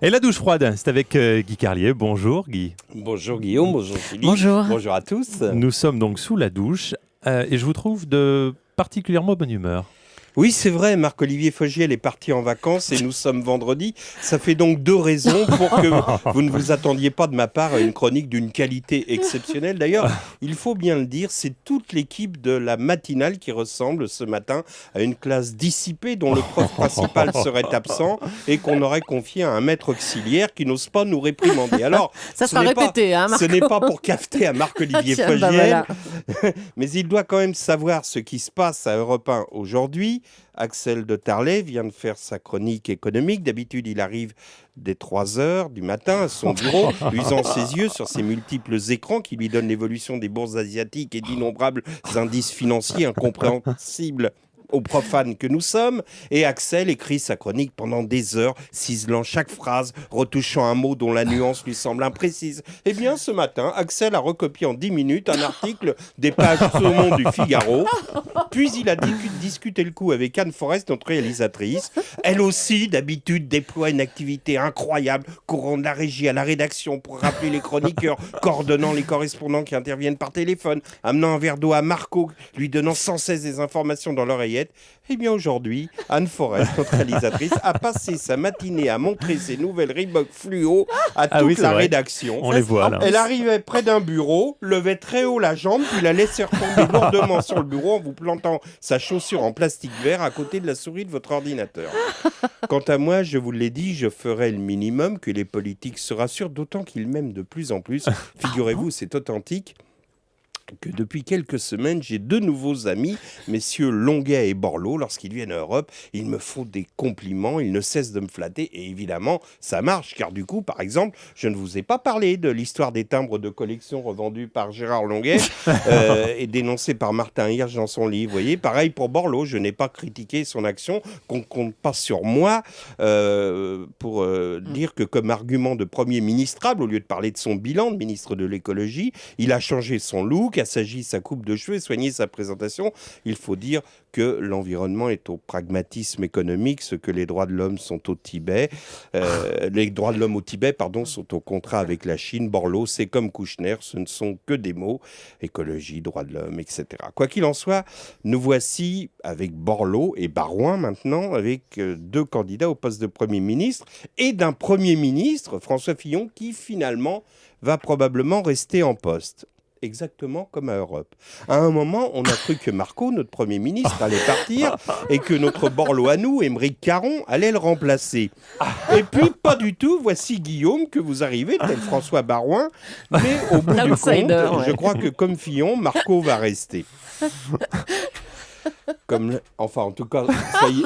Et la douche froide, c'est avec Guy Carlier. Bonjour Guy. Bonjour Guillaume, bonjour Philippe. Bonjour. Bonjour à tous. Nous sommes donc sous la douche et je vous trouve de particulièrement bonne humeur. Oui, c'est vrai, Marc-Olivier Fogiel est parti en vacances et nous sommes vendredi. Ça fait donc 2 raisons pour que vous ne vous attendiez pas de ma part à une chronique d'une qualité exceptionnelle. D'ailleurs, il faut bien le dire, c'est toute l'équipe de la matinale qui ressemble ce matin à une classe dissipée dont le prof principal serait absent et qu'on aurait confié à un maître auxiliaire qui n'ose pas nous réprimander. Alors, ça sera répété, Marco. Ce n'est pas pour cafeter à Marc-Olivier Fogiel, voilà. mais il doit quand même savoir ce qui se passe à Europe 1 aujourd'hui. Axel de Tarlet vient de faire sa chronique économique. D'habitude, il arrive dès 3 heures du matin à son bureau, usant ses yeux sur ses multiples écrans qui lui donnent l'évolution des bourses asiatiques et d'innombrables indices financiers incompréhensibles aux profanes que nous sommes. Et Axel écrit sa chronique pendant des heures, ciselant chaque phrase, retouchant un mot dont la nuance lui semble imprécise. Eh bien, ce matin, Axel a recopié en 10 minutes un article des pages saumon du Figaro. Puis il a discuté le coup avec Anne Forest, notre réalisatrice. Elle aussi, d'habitude, déploie une activité incroyable, courant de la régie à la rédaction pour rappeler les chroniqueurs, coordonnant les correspondants qui interviennent par téléphone, amenant un verre d'eau à Marco, lui donnant sans cesse des informations dans l'oreillette. Eh bien aujourd'hui, Anne Forest, notre réalisatrice, a passé sa matinée à montrer ses nouvelles Reebok fluo à toute la rédaction. On les voit là. Elle arrivait près d'un bureau, levait très haut la jambe, puis la laissait retomber lourdement sur le bureau en vous plantant sa chaussure en plastique vert à côté de la souris de votre ordinateur. Quant à moi, je vous l'ai dit, je ferai le minimum que les politiques se rassurent, d'autant qu'ils m'aiment de plus en plus. Figurez-vous, c'est authentique que depuis quelques semaines, j'ai 2 nouveaux amis, messieurs Longuet et Borloo. Lorsqu'ils viennent à Europe, ils me font des compliments, ils ne cessent de me flatter et évidemment, ça marche car du coup, par exemple, je ne vous ai pas parlé de l'histoire des timbres de collection revendus par Gérard Longuet et dénoncés par Martin Hirsch dans son livre. Vous voyez, pareil pour Borloo, je n'ai pas critiqué son action, qu'on compte pas sur moi pour dire que comme argument de premier ministrable, au lieu de parler de son bilan de ministre de l'écologie, il a changé son look, assagi sa coupe de cheveux et soigné sa présentation. Il faut dire que l'environnement est au pragmatisme économique, ce que les droits de l'homme sont au Tibet. Les droits de l'homme au Tibet, sont au contrat avec la Chine. Borloo, c'est comme Kouchner, ce ne sont que des mots. Écologie, droits de l'homme, etc. Quoi qu'il en soit, nous voici avec Borloo et Barouin maintenant, avec 2 candidats au poste de Premier ministre et d'un Premier ministre, François Fillon, qui finalement va probablement rester en poste. Exactement comme à Europe. À un moment, on a cru que Marco, notre Premier ministre, allait partir et que notre Borloo à nous, Aymeric Caron, allait le remplacer. Et puis, pas du tout. Voici Guillaume que vous arrivez, tel François Barouin. Mais au bout du compte, je crois que comme Fillon, Marco va rester. Enfin, en tout cas,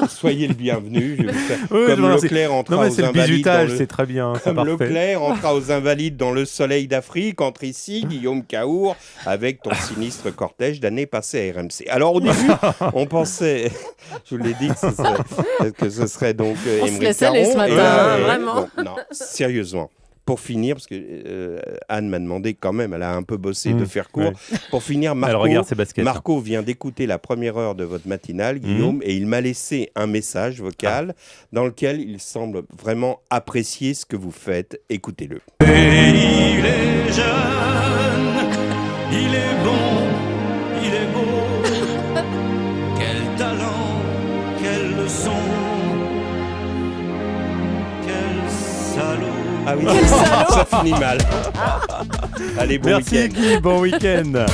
soyez le bienvenu. Je vais vous faire... comme Leclerc entra aux Invalides. C'est très bien. Comme Leclerc entra aux Invalides dans le soleil d'Afrique, entre ici, Guillaume Caour, avec ton sinistre cortège d'années passées à RMC. Alors, au début, on pensait, je vous l'ai dit, que ce serait donc Aymeric Caron. Ce matin, vraiment. Bon, non, sérieusement. Pour finir, parce que Anne m'a demandé quand même, elle a un peu bossé de faire court. Ouais. Pour finir, Marco vient d'écouter la première heure de votre matinale, Guillaume, et il m'a laissé un message vocal dans lequel il semble vraiment apprécier ce que vous faites. Écoutez-le. Et il est jeune, il est bon, il est beau. Quel talent, quelle leçon, quel salaud. Ah oui, ça finit mal. Allez, bon week-end. Merci Guy, bon week-end.